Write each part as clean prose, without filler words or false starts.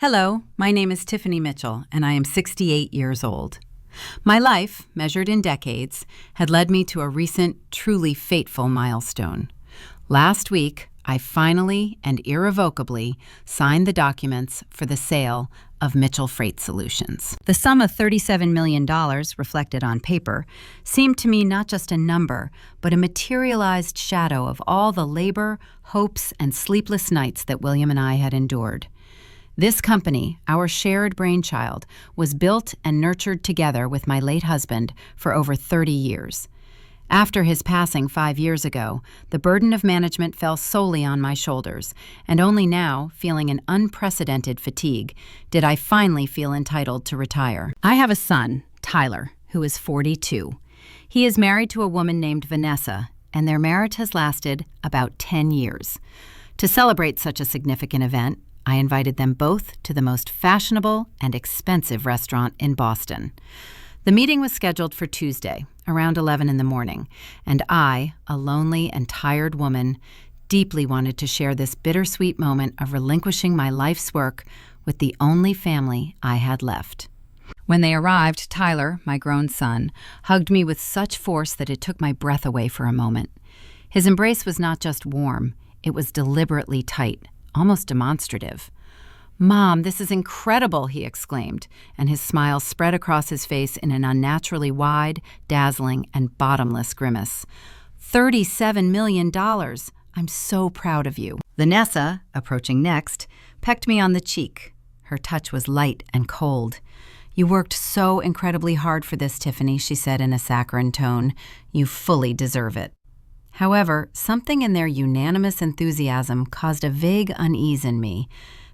Hello, my name is Tiffany Mitchell, and I am 68 years old. My life, measured in decades, had led me to a recent, truly fateful milestone. Last week, I finally and irrevocably signed the documents for the sale of Mitchell Freight Solutions. The sum of $37 million, reflected on paper, seemed to me not just a number, but a materialized shadow of all the labor, hopes, and sleepless nights that William and I had endured. This company, our shared brainchild, was built and nurtured together with my late husband for over 30 years. After his passing 5 years ago, the burden of management fell solely on my shoulders, and only now, feeling an unprecedented fatigue, did I finally feel entitled to retire. I have a son, Tyler, who is 42. He is married to a woman named Vanessa, and their marriage has lasted about 10 years. To celebrate such a significant event, I invited them both to the most fashionable and expensive restaurant in Boston. The meeting was scheduled for Tuesday, around 11 in the morning, and I, a lonely and tired woman, deeply wanted to share this bittersweet moment of relinquishing my life's work with the only family I had left. When they arrived, Tyler, my grown son, hugged me with such force that it took my breath away for a moment. His embrace was not just warm, it was deliberately tight, almost demonstrative. "Mom, this is incredible," he exclaimed, and his smile spread across his face in an unnaturally wide, dazzling, and bottomless grimace. $37 million! I'm so proud of you." Vanessa, approaching next, pecked me on the cheek. Her touch was light and cold. "You worked so incredibly hard for this, Tiffany," she said in a saccharine tone. "You fully deserve it." However, something in their unanimous enthusiasm caused a vague unease in me.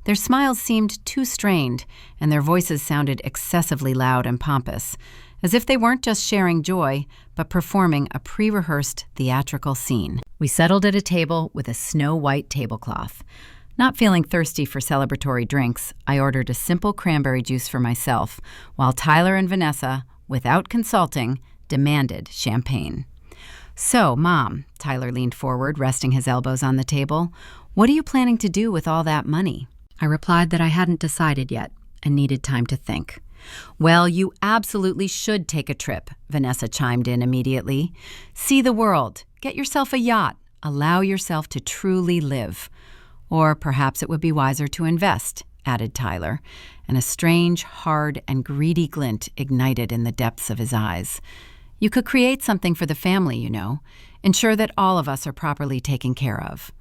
Their smiles seemed too strained, and their voices sounded excessively loud and pompous, as if they weren't just sharing joy, but performing a pre-rehearsed theatrical scene. We settled at a table with a snow-white tablecloth. Not feeling thirsty for celebratory drinks, I ordered a simple cranberry juice for myself, while Tyler and Vanessa, without consulting, demanded champagne. "So, Mom," Tyler leaned forward, resting his elbows on the table, "what are you planning to do with all that money?" I replied that I hadn't decided yet and needed time to think. "Well, you absolutely should take a trip," Vanessa chimed in immediately. "See the world, get yourself a yacht, allow yourself to truly live. Or perhaps it would be wiser to invest," added Tyler, and a strange, hard, and greedy glint ignited in the depths of his eyes. "You could create something for the family, you know. Ensure that all of us are properly taken care of."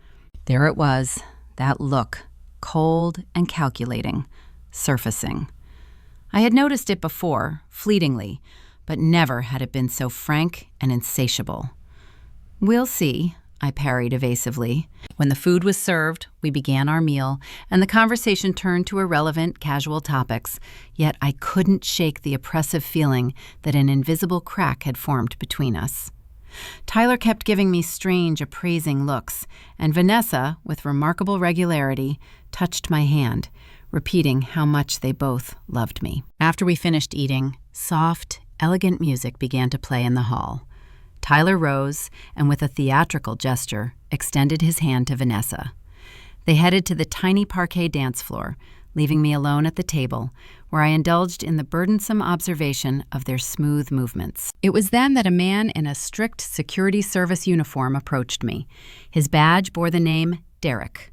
There it was, that look, cold and calculating, surfacing. I had noticed it before, fleetingly, but never had it been so frank and insatiable. "We'll see," I parried evasively. When the food was served, we began our meal, and the conversation turned to irrelevant, casual topics, yet I couldn't shake the oppressive feeling that an invisible crack had formed between us. Tyler kept giving me strange, appraising looks, and Vanessa, with remarkable regularity, touched my hand, repeating how much they both loved me. After we finished eating, soft, elegant music began to play in the hall. Tyler rose and, with a theatrical gesture, extended his hand to Vanessa. They headed to the tiny parquet dance floor, leaving me alone at the table, where I indulged in the burdensome observation of their smooth movements. It was then that a man in a strict security service uniform approached me. His badge bore the name Derek.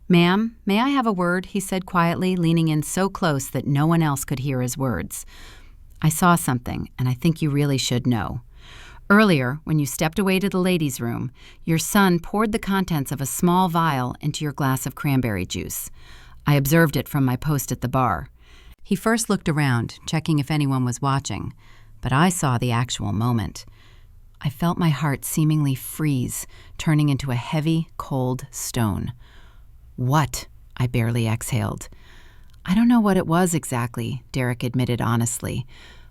"Ma'am, may I have a word?" he said quietly, leaning in so close that no one else could hear his words. "I saw something, and I think you really should know. Earlier, when you stepped away to the ladies' room, your son poured the contents of a small vial into your glass of cranberry juice. I observed it from my post at the bar." He first looked around, checking if anyone was watching, but I saw the actual moment. I felt my heart seemingly freeze, turning into a heavy, cold stone. "What?" I barely exhaled. "I don't know what it was exactly," Derek admitted honestly,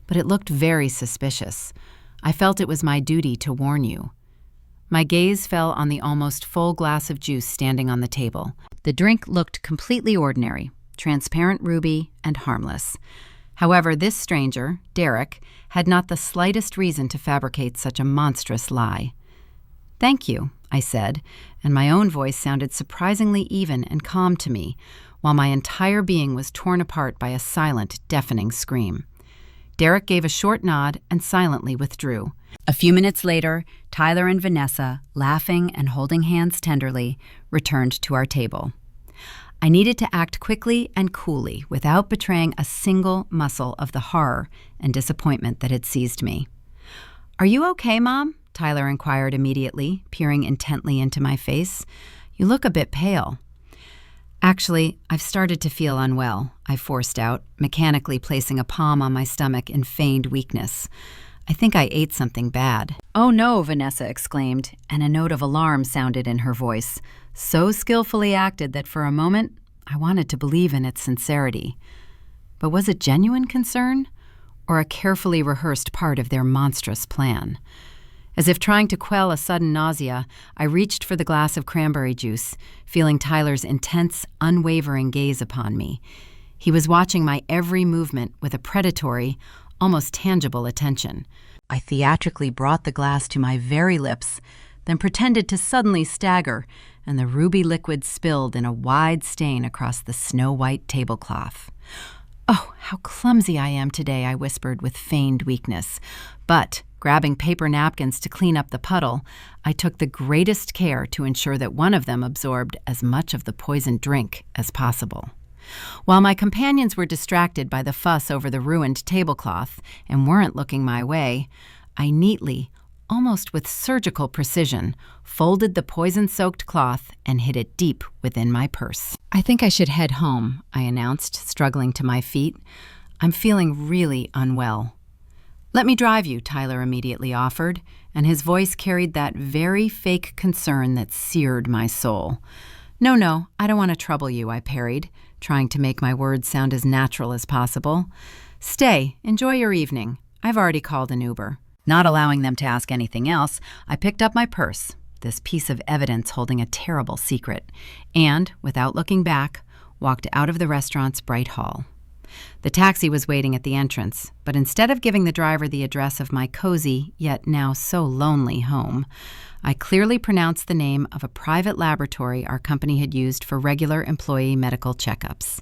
"but it looked very suspicious. I felt it was my duty to warn you." My gaze fell on the almost full glass of juice standing on the table. The drink looked completely ordinary, transparent ruby and harmless. However, this stranger, Derek, had not the slightest reason to fabricate such a monstrous lie. "Thank you," I said, and my own voice sounded surprisingly even and calm to me, while my entire being was torn apart by a silent, deafening scream. Derek gave a short nod and silently withdrew. A few minutes later, Tyler and Vanessa, laughing and holding hands tenderly, returned to our table. I needed to act quickly and coolly without betraying a single muscle of the horror and disappointment that had seized me. "Are you okay, Mom?" Tyler inquired immediately, peering intently into my face. "You look a bit pale." "Actually, I've started to feel unwell," I forced out, mechanically placing a palm on my stomach in feigned weakness. "I think I ate something bad." "Oh no," Vanessa exclaimed, and a note of alarm sounded in her voice, so skillfully acted that for a moment I wanted to believe in its sincerity. But was it genuine concern, or a carefully rehearsed part of their monstrous plan? As if trying to quell a sudden nausea, I reached for the glass of cranberry juice, feeling Tyler's intense, unwavering gaze upon me. He was watching my every movement with a predatory, almost tangible attention. I theatrically brought the glass to my very lips, then pretended to suddenly stagger, and the ruby liquid spilled in a wide stain across the snow-white tablecloth. "Oh, how clumsy I am today," I whispered with feigned weakness. But, grabbing paper napkins to clean up the puddle, I took the greatest care to ensure that one of them absorbed as much of the poisoned drink as possible. While my companions were distracted by the fuss over the ruined tablecloth and weren't looking my way, I neatly, almost with surgical precision, folded the poison-soaked cloth and hid it deep within my purse. "I think I should head home," I announced, struggling to my feet. "I'm feeling really unwell." "Let me drive you," Tyler immediately offered, and his voice carried that very fake concern that seared my soul. No, I don't want to trouble you," I parried, trying to make my words sound as natural as possible. "Stay, enjoy your evening. I've already called an Uber." Not allowing them to ask anything else, I picked up my purse, this piece of evidence holding a terrible secret, and, without looking back, walked out of the restaurant's bright hall. The taxi was waiting at the entrance, but instead of giving the driver the address of my cozy, yet now so lonely home, I clearly pronounced the name of a private laboratory our company had used for regular employee medical checkups.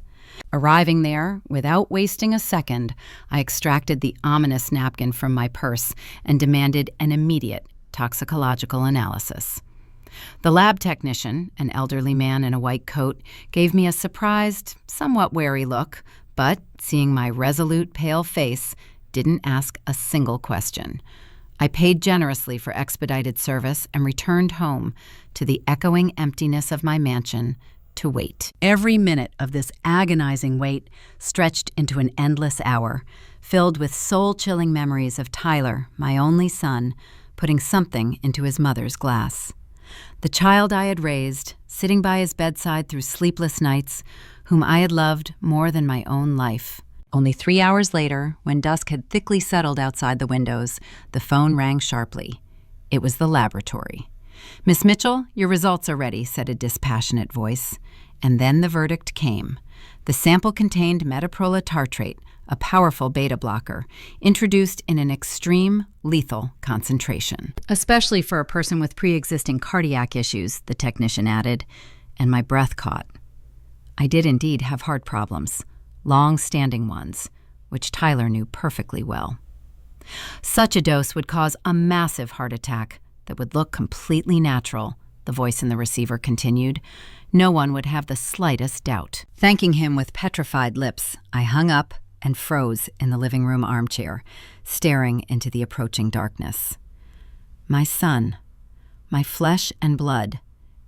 Arriving there, without wasting a second, I extracted the ominous napkin from my purse and demanded an immediate toxicological analysis. The lab technician, an elderly man in a white coat, gave me a surprised, somewhat wary look, but, seeing my resolute, pale face, didn't ask a single question. I paid generously for expedited service and returned home to the echoing emptiness of my mansion to wait. Every minute of this agonizing wait stretched into an endless hour, filled with soul-chilling memories of Tyler, my only son, putting something into his mother's glass. The child I had raised, sitting by his bedside through sleepless nights, whom I had loved more than my own life. Only 3 hours later, when dusk had thickly settled outside the windows, the phone rang sharply. It was the laboratory. "Miss Mitchell, your results are ready," said a dispassionate voice. And then the verdict came. The sample contained metoprolol tartrate, a powerful beta blocker, introduced in an extreme, lethal concentration. "Especially for a person with pre-existing cardiac issues," the technician added, and my breath caught. I did indeed have heart problems, long-standing ones, which Tyler knew perfectly well. "Such a dose would cause a massive heart attack that would look completely natural," the voice in the receiver continued. No one would have the slightest doubt. Thanking him with petrified lips, I hung up and froze in the living room armchair, staring into the approaching darkness. My son, my flesh and blood,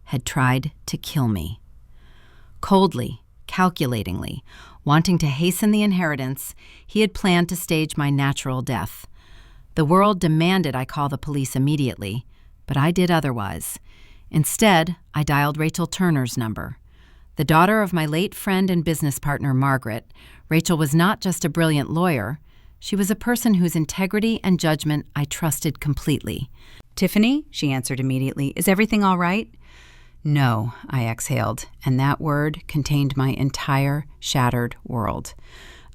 had tried to kill me. Coldly, calculatingly, wanting to hasten the inheritance, he had planned to stage my natural death. The world demanded I call the police immediately, but I did otherwise. Instead, I dialed Rachel Turner's number. The daughter of my late friend and business partner, Margaret, Rachel was not just a brilliant lawyer. She was a person whose integrity and judgment I trusted completely. "Tiffany," she answered immediately, "is everything all right?" "No," I exhaled, and that word contained my entire shattered world.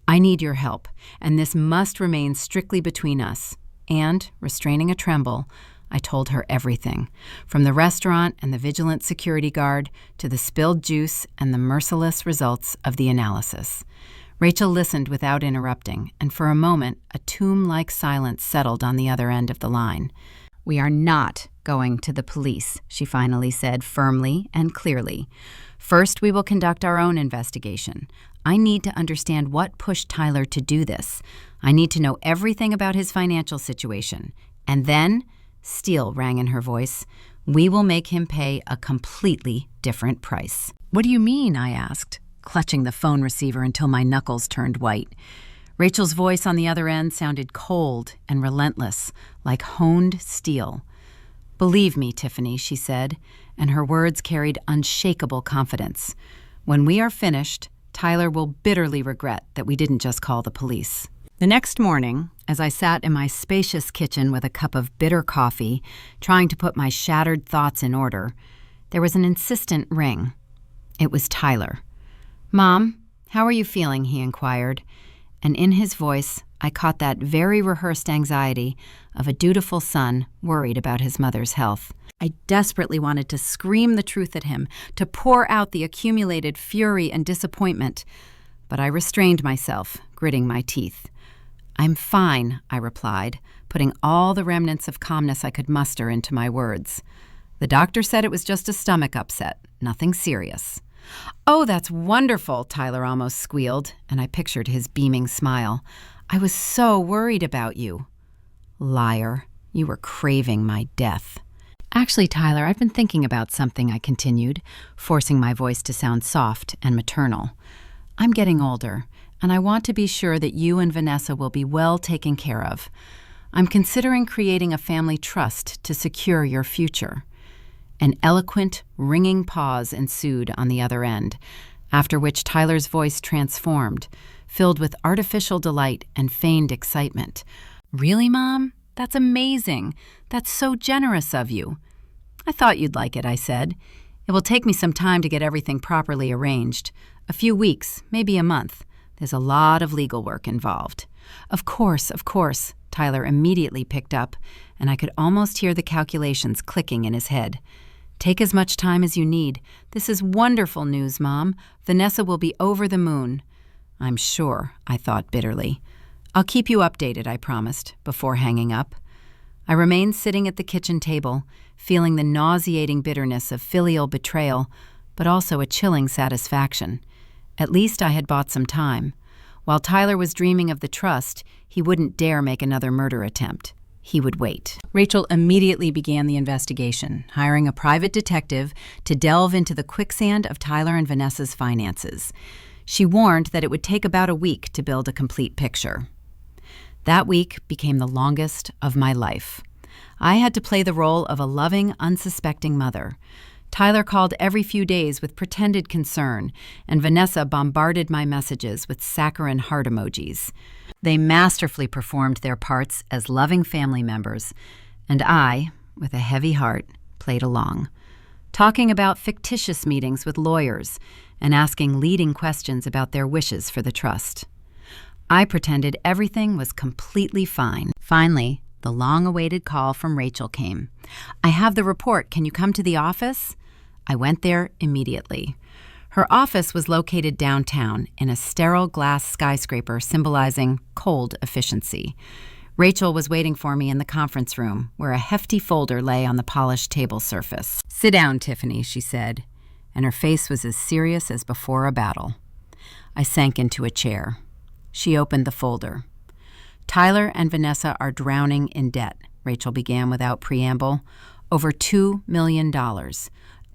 "I need your help, and this must remain strictly between us." And, restraining a tremble, I told her everything, from the restaurant and the vigilant security guard to the spilled juice and the merciless results of the analysis. Rachel listened without interrupting, and for a moment, a tomb-like silence settled on the other end of the line. "We are not going to the police," she finally said firmly and clearly. "First, we will conduct our own investigation. I need to understand what pushed Tyler to do this. I need to know everything about his financial situation. And then," steel rang in her voice, "we will make him pay a completely different price." "What do you mean?" I asked, clutching the phone receiver until my knuckles turned white. Rachel's voice on the other end sounded cold and relentless, like honed steel. "Believe me, Tiffany," she said, and her words carried unshakable confidence. "When we are finished, Tyler will bitterly regret that we didn't just call the police." The next morning, as I sat in my spacious kitchen with a cup of bitter coffee, trying to put my shattered thoughts in order, there was an insistent ring. It was Tyler. "Mom, how are you feeling?" he inquired, and in his voice I caught that very rehearsed anxiety of a dutiful son worried about his mother's health. I desperately wanted to scream the truth at him, to pour out the accumulated fury and disappointment, but I restrained myself, gritting my teeth. "I'm fine," I replied, putting all the remnants of calmness I could muster into my words. "The doctor said it was just a stomach upset, nothing serious." "Oh, that's wonderful," Tyler almost squealed, and I pictured his beaming smile. "I was so worried about you." "Liar, you were craving my death." "Actually, Tyler, I've been thinking about something," I continued, forcing my voice to sound soft and maternal. "I'm getting older, and I want to be sure that you and Vanessa will be well taken care of. I'm considering creating a family trust to secure your future." An eloquent, ringing pause ensued on the other end, after which Tyler's voice transformed, filled with artificial delight and feigned excitement. "Really, Mom? That's amazing. That's so generous of you." "I thought you'd like it," I said. "It will take me some time to get everything properly arranged. A few weeks, maybe a month. There's a lot of legal work involved." Of course," Tyler immediately picked up, and I could almost hear the calculations clicking in his head. "Take as much time as you need. This is wonderful news, Mom. Vanessa will be over the moon." "I'm sure," I thought bitterly. "I'll keep you updated," I promised, before hanging up. I remained sitting at the kitchen table, feeling the nauseating bitterness of filial betrayal, but also a chilling satisfaction. At least I had bought some time. While Tyler was dreaming of the trust, he wouldn't dare make another murder attempt. He would wait. Rachel immediately began the investigation, hiring a private detective to delve into the quicksand of Tyler and Vanessa's finances. She warned that it would take about a week to build a complete picture. That week became the longest of my life. I had to play the role of a loving, unsuspecting mother. Tyler called every few days with pretended concern, and Vanessa bombarded my messages with saccharine heart emojis. They masterfully performed their parts as loving family members, and I, with a heavy heart, played along, talking about fictitious meetings with lawyers and asking leading questions about their wishes for the trust. I pretended everything was completely fine. Finally, the long-awaited call from Rachel came. "I have the report. Can you come to the office?" I went there immediately. Her office was located downtown in a sterile glass skyscraper symbolizing cold efficiency. Rachel was waiting for me in the conference room, where a hefty folder lay on the polished table surface. "Sit down, Tiffany," she said, and her face was as serious as before a battle. I sank into a chair. She opened the folder. "Tyler and Vanessa are drowning in debt," Rachel began without preamble. "Over $2 million.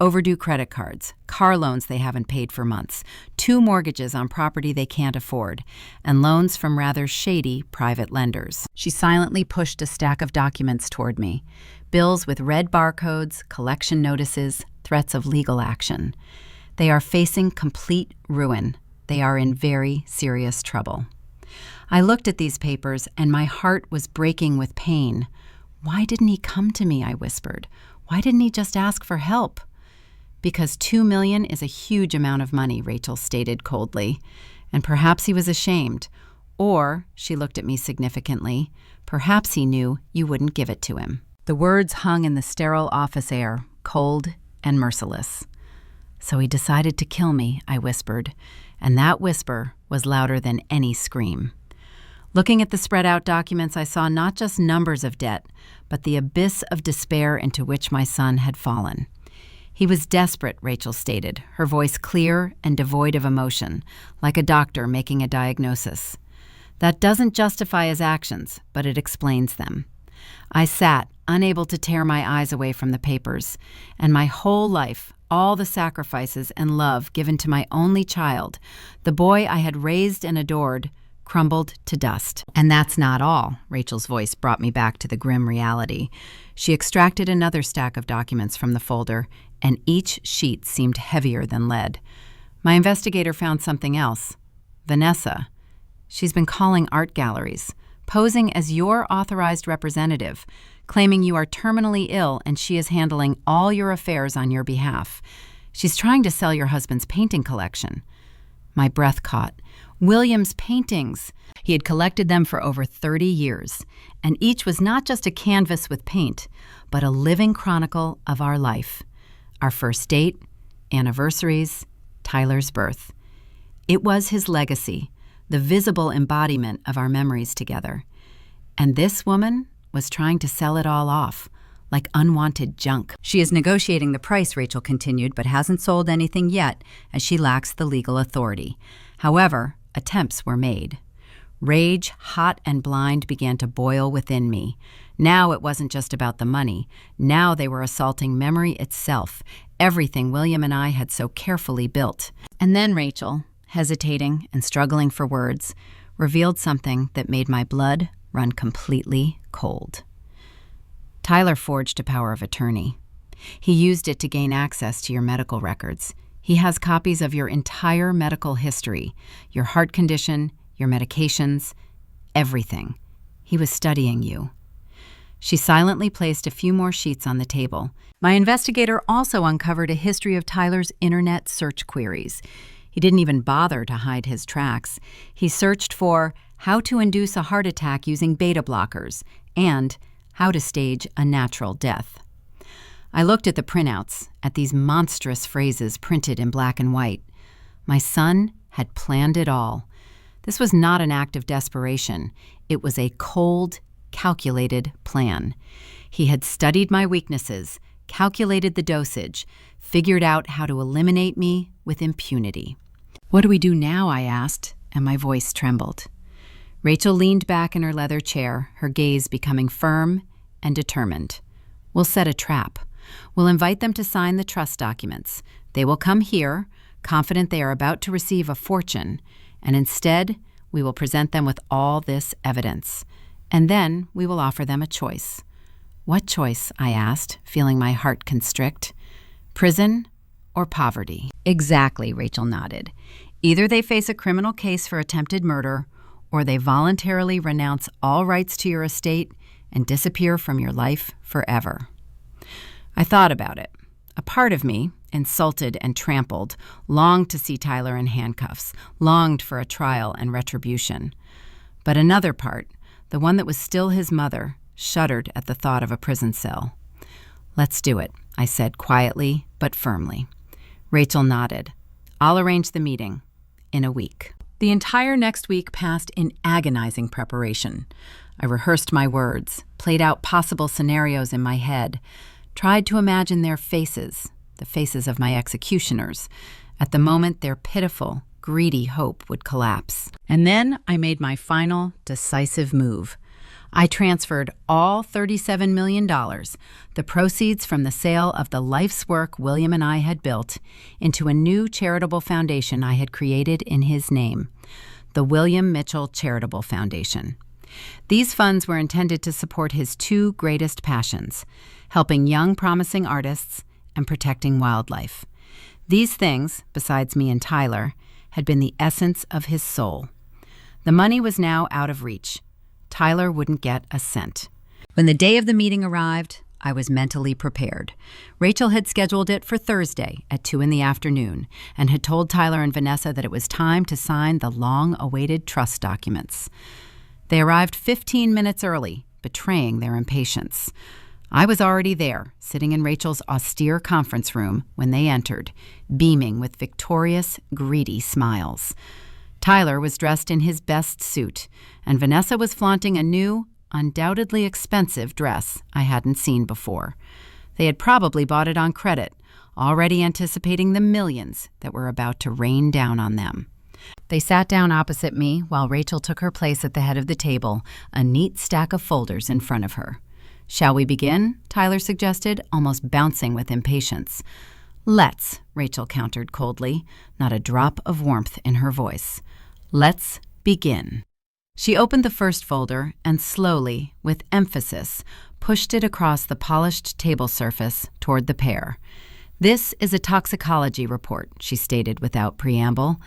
Overdue credit cards, car loans they haven't paid for months, 2 mortgages on property they can't afford, and loans from rather shady private lenders." She silently pushed a stack of documents toward me, bills with red barcodes, collection notices, threats of legal action. They are facing complete ruin. They are in very serious trouble. I looked at these papers, and my heart was breaking with pain. "Why didn't he come to me?" I whispered. "Why didn't he just ask for help?" "Because $2 million is a huge amount of money," Rachel stated coldly. "And perhaps he was ashamed. Or," she looked at me significantly, "perhaps he knew you wouldn't give it to him." The words hung in the sterile office air, cold and merciless. "So he decided to kill me," I whispered, and that whisper was louder than any scream. Looking at the spread out documents, I saw not just numbers of debt, but the abyss of despair into which my son had fallen. "He was desperate," Rachel stated, her voice clear and devoid of emotion, like a doctor making a diagnosis. "That doesn't justify his actions, but it explains them." I sat, unable to tear my eyes away from the papers, and my whole life, all the sacrifices and love given to my only child, the boy I had raised and adored, crumbled to dust. "And that's not all," Rachel's voice brought me back to the grim reality. She extracted another stack of documents from the folder, and each sheet seemed heavier than lead. My investigator found something else. Vanessa. She's been calling art galleries, posing as your authorized representative, claiming you are terminally ill and she is handling all your affairs on your behalf. She's trying to sell your husband's painting collection. My breath caught. William's paintings. He had collected them for over 30 years, and each was not just a canvas with paint, but a living chronicle of our life. Our first date, anniversaries, Tyler's birth. It was his legacy, the visible embodiment of our memories together. And this woman was trying to sell it all off, like unwanted junk. "She is negotiating the price," Rachel continued, "but hasn't sold anything yet, as she lacks the legal authority. However, attempts were made." Rage, hot and blind, began to boil within me. Now it wasn't just about the money. Now they were assaulting memory itself, everything William and I had so carefully built. And then Rachel, hesitating and struggling for words, revealed something that made my blood run completely cold. "Tyler forged a power of attorney. He used it to gain access to your medical records. He has copies of your entire medical history, your heart condition, your medications, everything. He was studying you." She silently placed a few more sheets on the table. My investigator also uncovered a history of Tyler's internet search queries. He didn't even bother to hide his tracks. He searched for how to induce a heart attack using beta blockers and how to stage a natural death. I looked at the printouts, at these monstrous phrases printed in black and white. My son had planned it all. This was not an act of desperation. It was a cold, calculated plan. He had studied my weaknesses, calculated the dosage, figured out how to eliminate me with impunity. "What do we do now?" I asked, and my voice trembled. Rachel leaned back in her leather chair, her gaze becoming firm and determined. "We'll set a trap. We'll invite them to sign the trust documents. They will come here, confident they are about to receive a fortune, and instead, we will present them with all this evidence. And then we will offer them a choice." "What choice?" I asked, feeling my heart constrict. "Prison or poverty?" "Exactly," Rachel nodded. "Either they face a criminal case for attempted murder, or they voluntarily renounce all rights to your estate and disappear from your life forever." I thought about it. A part of me, insulted and trampled, longed to see Tyler in handcuffs, longed for a trial and retribution. But another part, the one that was still his mother, shuddered at the thought of a prison cell. "Let's do it," I said quietly but firmly. Rachel nodded. "I'll arrange the meeting in a week." The entire next week passed in agonizing preparation. I rehearsed my words, played out possible scenarios in my head, tried to imagine their faces, the faces of my executioners, at the moment their pitiful, greedy hope would collapse. And then I made my final, decisive move. I transferred all $37 million, the proceeds from the sale of the life's work William and I had built, into a new charitable foundation I had created in his name, the William Mitchell Charitable Foundation. These funds were intended to support his two greatest passions, helping young promising artists and protecting wildlife. These things, besides me and Tyler, had been the essence of his soul. The money was now out of reach. Tyler wouldn't get a cent. When the day of the meeting arrived, I was mentally prepared. Rachel had scheduled it for Thursday at 2 p.m. and had told Tyler and Vanessa that it was time to sign the long-awaited trust documents. They arrived 15 minutes early, betraying their impatience. I was already there, sitting in Rachel's austere conference room when they entered, beaming with victorious, greedy smiles. Tyler was dressed in his best suit, and Vanessa was flaunting a new, undoubtedly expensive dress I hadn't seen before. They had probably bought it on credit, already anticipating the millions that were about to rain down on them. They sat down opposite me while Rachel took her place at the head of the table, a neat stack of folders in front of her. "Shall we begin?" Tyler suggested, almost bouncing with impatience. "Let's," Rachel countered coldly, not a drop of warmth in her voice. "Let's begin." She opened the first folder and slowly, with emphasis, pushed it across the polished table surface toward the pair. "This is a toxicology report," she stated without preamble.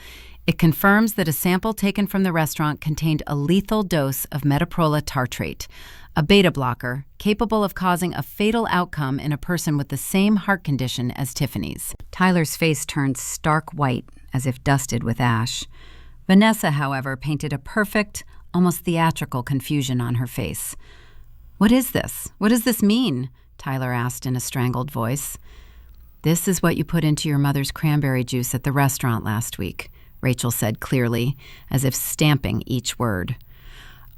"It confirms that a sample taken from the restaurant contained a lethal dose of metoprolol tartrate, a beta blocker capable of causing a fatal outcome in a person with the same heart condition as Tiffany's." Tyler's face turned stark white, as if dusted with ash. Vanessa, however, painted a perfect, almost theatrical confusion on her face. "What is this? What does this mean?" Tyler asked in a strangled voice. "This is what you put into your mother's cranberry juice at the restaurant last week," Rachel said clearly, as if stamping each word.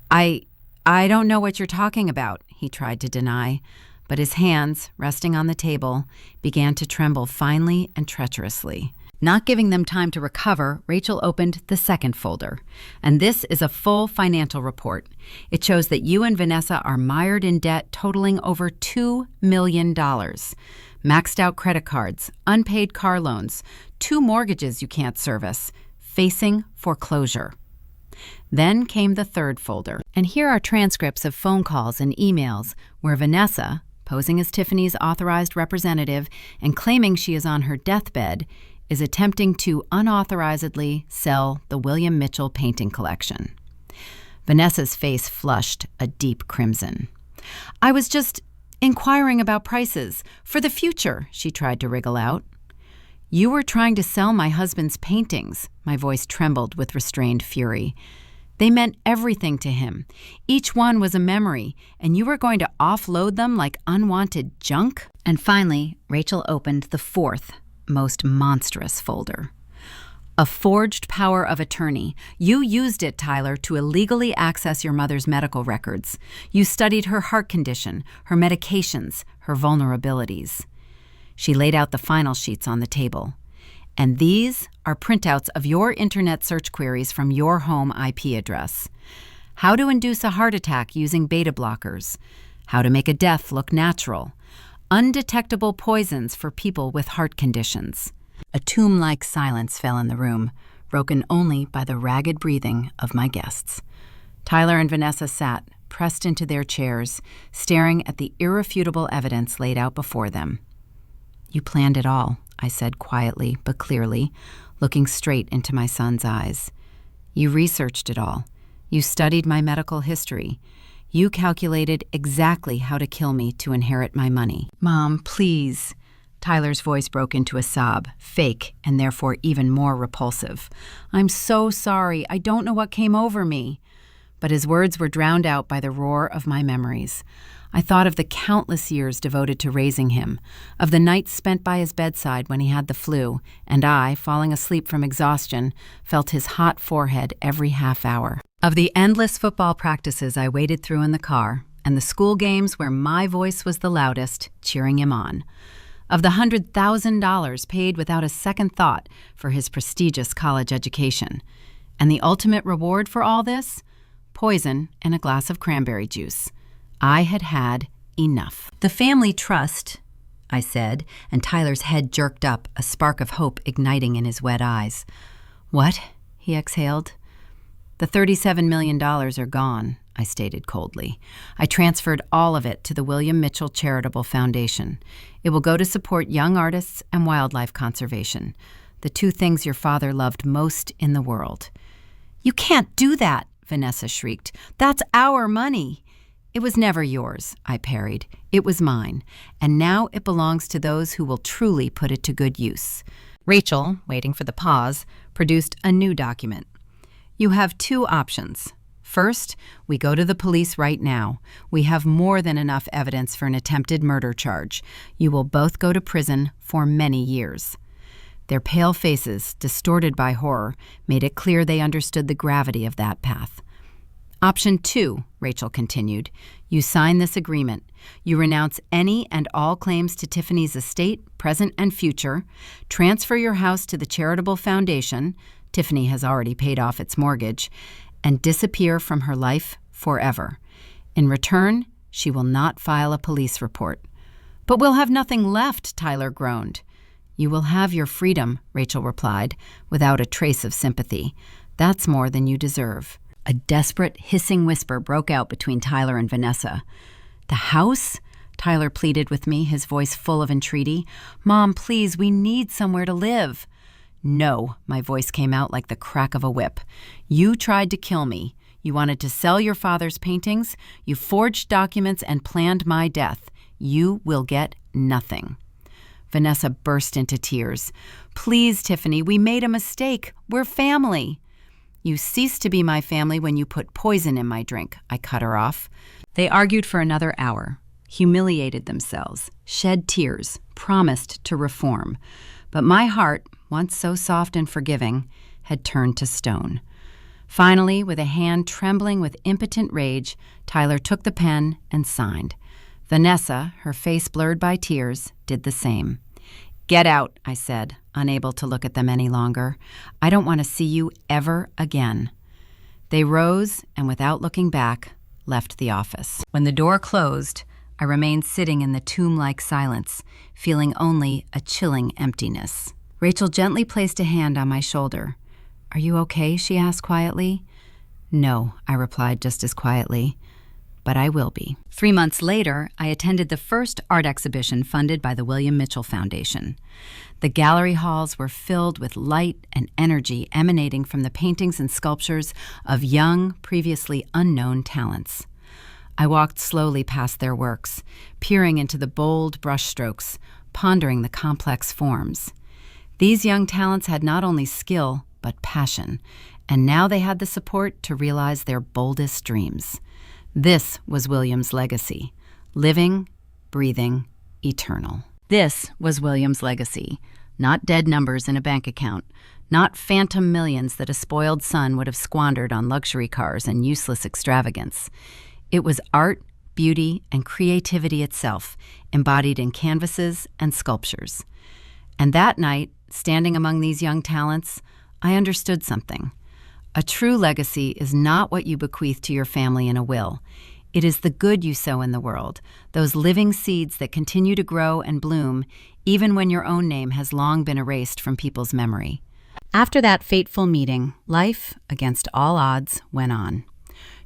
I don't know what you're talking about," he tried to deny, but his hands, resting on the table, began to tremble finely and treacherously. Not giving them time to recover, Rachel opened the second folder. "And this is a full financial report. It shows that you and Vanessa are mired in debt totaling over $2 million. Maxed out credit cards, unpaid car loans, 2 mortgages you can't service, facing foreclosure." Then came the third folder, and here are transcripts of phone calls and emails where Vanessa, posing as Tiffany's authorized representative and claiming she is on her deathbed, is attempting to unauthorizedly sell the William Mitchell painting collection. Vanessa's face flushed a deep crimson. "I was just inquiring about prices for the future," she tried to wriggle out. "You were trying to sell my husband's paintings." My voice trembled with restrained fury. "They meant everything to him. Each one was a memory, and you were going to offload them like unwanted junk?" And finally, Rachel opened the fourth, most monstrous folder. "A forged power of attorney. You used it, Tyler, to illegally access your mother's medical records. You studied her heart condition, her medications, her vulnerabilities." She laid out the final sheets on the table. "And these are printouts of your internet search queries from your home IP address. How to induce a heart attack using beta blockers. How to make a death look natural. Undetectable poisons for people with heart conditions." A tomb-like silence fell in the room, broken only by the ragged breathing of my guests. Tyler and Vanessa sat, pressed into their chairs, staring at the irrefutable evidence laid out before them. "You planned it all," I said quietly but clearly, looking straight into my son's eyes. "You researched it all. You studied my medical history. You calculated exactly how to kill me to inherit my money." "Mom, please." Tyler's voice broke into a sob, fake and therefore even more repulsive. "I'm so sorry. I don't know what came over me." But his words were drowned out by the roar of my memories. I thought of the countless years devoted to raising him, of the nights spent by his bedside when he had the flu, and I, falling asleep from exhaustion, felt his hot forehead every half hour. Of the endless football practices I waded through in the car, and the school games where my voice was the loudest, cheering him on. Of the $100,000 paid without a second thought for his prestigious college education. And the ultimate reward for all this? Poison in a glass of cranberry juice. I had had enough. "The family trust," I said, and Tyler's head jerked up, a spark of hope igniting in his wet eyes. "What?" he exhaled. "The $37 million are gone," I stated coldly. "I transferred all of it to the William Mitchell Charitable Foundation. It will go to support young artists and wildlife conservation, the 2 things your father loved most in the world." "You can't do that," Vanessa shrieked. "That's our money." "It was never yours," I parried. "It was mine, and now it belongs to those who will truly put it to good use." Rachel, waiting for the pause, produced a new document. "You have 2 options. First, we go to the police right now. We have more than enough evidence for an attempted murder charge. You will both go to prison for many years." Their pale faces, distorted by horror, made it clear they understood the gravity of that path. "Option 2, Rachel continued. You sign this agreement. You renounce any and all claims to Tiffany's estate, present and future, transfer your house to the charitable foundation — Tiffany has already paid off its mortgage — and disappear from her life forever. In return, she will not file a police report." "But we'll have nothing left," Tyler groaned. "You will have your freedom," Rachel replied, without a trace of sympathy. "That's more than you deserve." A desperate, hissing whisper broke out between Tyler and Vanessa. "The house?" Tyler pleaded with me, his voice full of entreaty. "Mom, please, we need somewhere to live." "No," my voice came out like the crack of a whip. "You tried to kill me. You wanted to sell your father's paintings. You forged documents and planned my death. You will get nothing." Vanessa burst into tears. "Please, Tiffany, we made a mistake. We're family." "You ceased to be my family when you put poison in my drink," I cut her off. They argued for another hour, humiliated themselves, shed tears, promised to reform. But my heart, once so soft and forgiving, had turned to stone. Finally, with a hand trembling with impotent rage, Tyler took the pen and signed. Vanessa, her face blurred by tears, did the same. "Get out," I said, unable to look at them any longer. "I don't want to see you ever again." They rose and, without looking back, left the office. When the door closed, I remained sitting in the tomb-like silence, feeling only a chilling emptiness. Rachel gently placed a hand on my shoulder. "Are you okay?" she asked quietly. "No," I replied just as quietly. "But I will be." 3 months later, I attended the first art exhibition funded by the William Mitchell Foundation. The gallery halls were filled with light and energy emanating from the paintings and sculptures of young, previously unknown talents. I walked slowly past their works, peering into the bold brushstrokes, pondering the complex forms. These young talents had not only skill, but passion, and now they had the support to realize their boldest dreams. This was William's legacy, living, breathing, eternal. This was William's legacy, not dead numbers in a bank account, not phantom millions that a spoiled son would have squandered on luxury cars and useless extravagance. It was art, beauty, and creativity itself, embodied in canvases and sculptures. And that night, standing among these young talents, I understood something. A true legacy is not what you bequeath to your family in a will. It is the good you sow in the world, those living seeds that continue to grow and bloom, even when your own name has long been erased from people's memory. After that fateful meeting, life, against all odds, went on.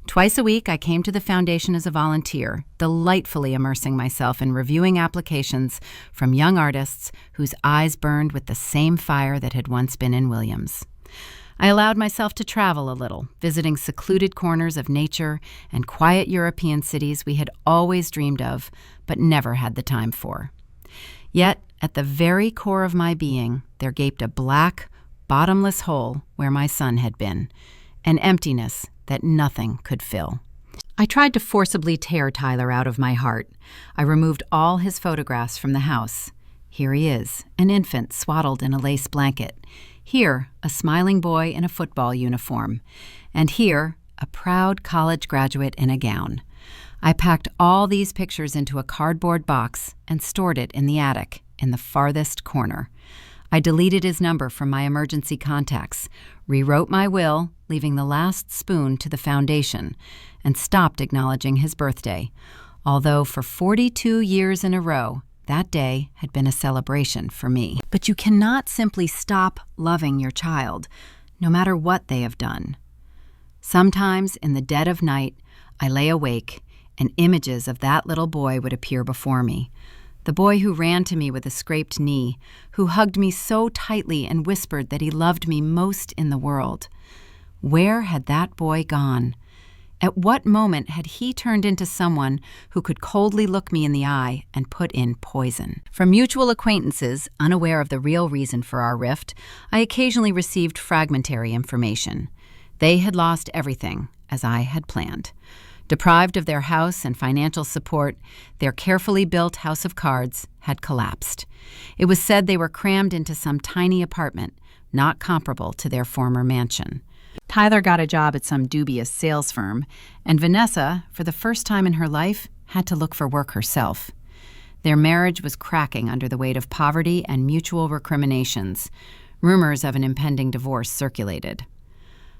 Twice a week, I came to the foundation as a volunteer, delightfully immersing myself in reviewing applications from young artists whose eyes burned with the same fire that had once been in William's. I allowed myself to travel a little, visiting secluded corners of nature and quiet European cities we had always dreamed of, but never had the time for. Yet, at the very core of my being, there gaped a black, bottomless hole where my son had been, an emptiness that nothing could fill. I tried to forcibly tear Tyler out of my heart. I removed all his photographs from the house. Here he is, an infant swaddled in a lace blanket. Here, a smiling boy in a football uniform. And here, a proud college graduate in a gown. I packed all these pictures into a cardboard box and stored it in the attic, in the farthest corner. I deleted his number from my emergency contacts, rewrote my will, leaving the last spoon to the foundation, and stopped acknowledging his birthday, although for 42 years in a row, that day had been a celebration for me. But you cannot simply stop loving your child, no matter what they have done. Sometimes, in the dead of night, I lay awake, and images of that little boy would appear before me. The boy who ran to me with a scraped knee, who hugged me so tightly and whispered that he loved me most in the world. Where had that boy gone? At what moment had he turned into someone who could coldly look me in the eye and put in poison? From mutual acquaintances, unaware of the real reason for our rift, I occasionally received fragmentary information. They had lost everything, as I had planned. Deprived of their house and financial support, their carefully built house of cards had collapsed. It was said they were crammed into some tiny apartment, not comparable to their former mansion. Tyler got a job at some dubious sales firm, and Vanessa, for the first time in her life, had to look for work herself. Their marriage was cracking under the weight of poverty and mutual recriminations. Rumors of an impending divorce circulated.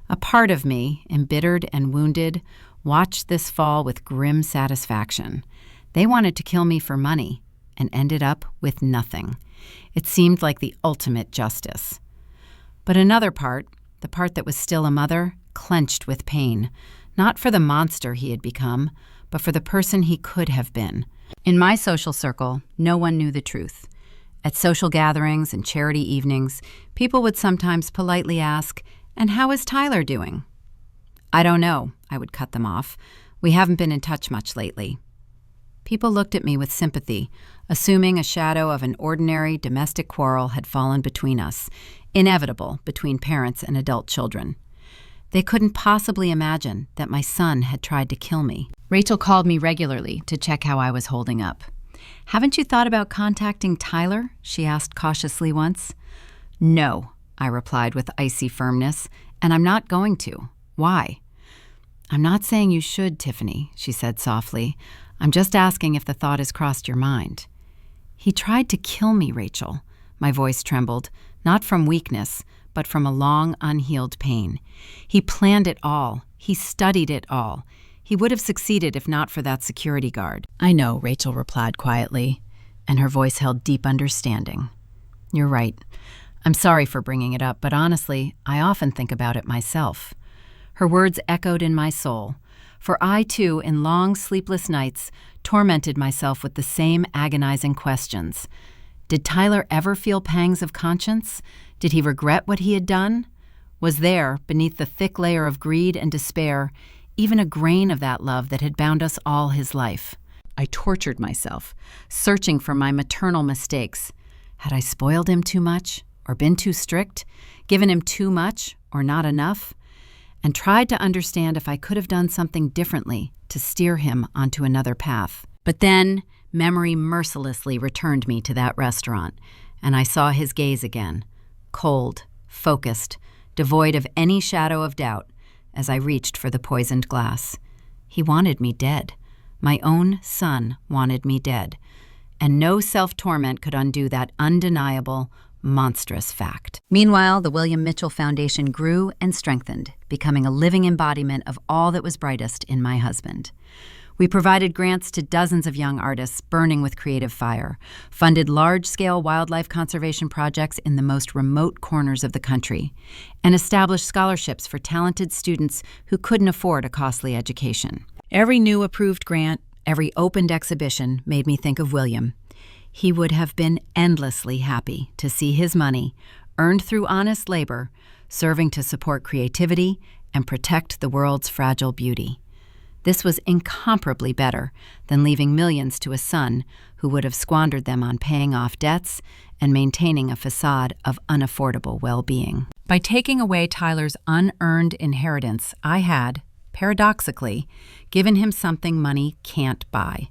A part of me, embittered and wounded, watched this fall with grim satisfaction. They wanted to kill me for money and ended up with nothing. It seemed like the ultimate justice. But another part, the part that was still a mother, clenched with pain, not for the monster he had become, but for the person he could have been. In my social circle, no one knew the truth. At social gatherings and charity evenings, people would sometimes politely ask, "And how is Tyler doing?" "I don't know," I would cut them off. "We haven't been in touch much lately." People looked at me with sympathy, assuming a shadow of an ordinary domestic quarrel had fallen between us, inevitable between parents and adult children. They couldn't possibly imagine that my son had tried to kill me. Rachel called me regularly to check how I was holding up. "Haven't you thought about contacting Tyler?" she asked cautiously once. "No," I replied with icy firmness, "and I'm not going to. Why?" "I'm not saying you should, Tiffany," she said softly. "I'm just asking if the thought has crossed your mind." "He tried to kill me, Rachel." My voice trembled, not from weakness, but from a long, unhealed pain. "He planned it all. He studied it all. He would have succeeded if not for that security guard." "I know," Rachel replied quietly, and her voice held deep understanding. "You're right. I'm sorry for bringing it up, but honestly, I often think about it myself." Her words echoed in my soul, for I, too, in long, sleepless nights, tormented myself with the same agonizing questions. Did Tyler ever feel pangs of conscience? Did he regret what he had done? Was there, beneath the thick layer of greed and despair, even a grain of that love that had bound us all his life? I tortured myself, searching for my maternal mistakes. Had I spoiled him too much, or been too strict, given him too much, or not enough? And tried to understand if I could have done something differently to steer him onto another path. But then, memory mercilessly returned me to that restaurant, and I saw his gaze again, cold, focused, devoid of any shadow of doubt, as I reached for the poisoned glass. He wanted me dead. My own son wanted me dead. And no self-torment could undo that undeniable, monstrous fact. Meanwhile, the William Mitchell Foundation grew and strengthened, becoming a living embodiment of all that was brightest in my husband. We provided grants to dozens of young artists burning with creative fire, funded large-scale wildlife conservation projects in the most remote corners of the country, and established scholarships for talented students who couldn't afford a costly education. Every new approved grant, every opened exhibition made me think of William. He would have been endlessly happy to see his money, earned through honest labor, serving to support creativity and protect the world's fragile beauty. This was incomparably better than leaving millions to a son who would have squandered them on paying off debts and maintaining a facade of unaffordable well-being. By taking away Tyler's unearned inheritance, I had, paradoxically, given him something money can't buy.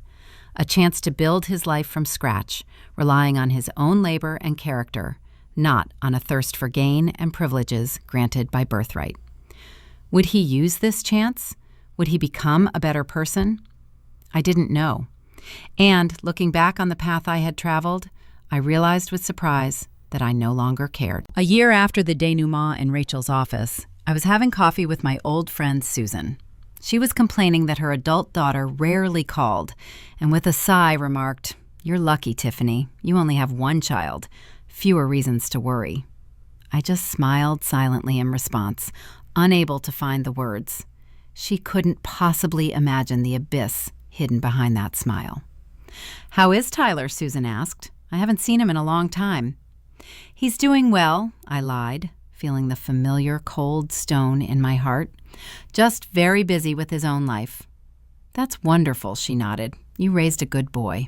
A chance to build his life from scratch, relying on his own labor and character, not on a thirst for gain and privileges granted by birthright. Would he use this chance? Would he become a better person? I didn't know. And looking back on the path I had traveled, I realized with surprise that I no longer cared. A year after the denouement in Rachel's office, I was having coffee with my old friend Susan. She was complaining that her adult daughter rarely called, and with a sigh remarked, "You're lucky, Tiffany. You only have one child. Fewer reasons to worry." I just smiled silently in response, unable to find the words. She couldn't possibly imagine the abyss hidden behind that smile. "How is Tyler?" Susan asked. "I haven't seen him in a long time." "He's doing well," I lied, feeling the familiar cold stone in my heart. "Just very busy with his own life." "That's wonderful," she nodded. "You raised a good boy."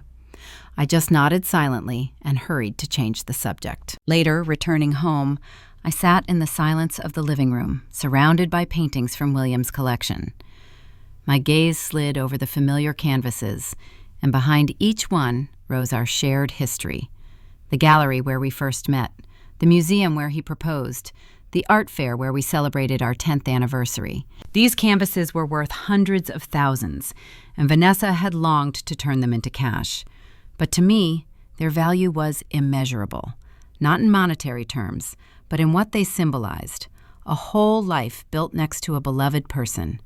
I just nodded silently and hurried to change the subject. Later, returning home, I sat in the silence of the living room, surrounded by paintings from William's collection. My gaze slid over the familiar canvases, and behind each one rose our shared history. The gallery where we first met, the museum where he proposed, the art fair where we celebrated our 10th anniversary. These canvases were worth hundreds of thousands, and Vanessa had longed to turn them into cash. But to me, their value was immeasurable, not in monetary terms, but in what they symbolized: a whole life built next to a beloved person,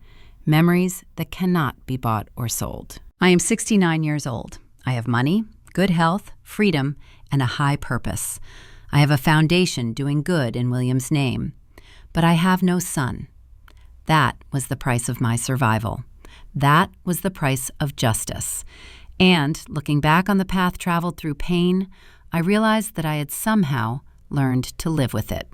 memories that cannot be bought or sold. I am 69 years old. I have money, good health, freedom, and a high purpose. I have a foundation doing good in William's name. But I have no son. That was the price of my survival. That was the price of justice. And, looking back on the path traveled through pain, I realized that I had somehow learned to live with it.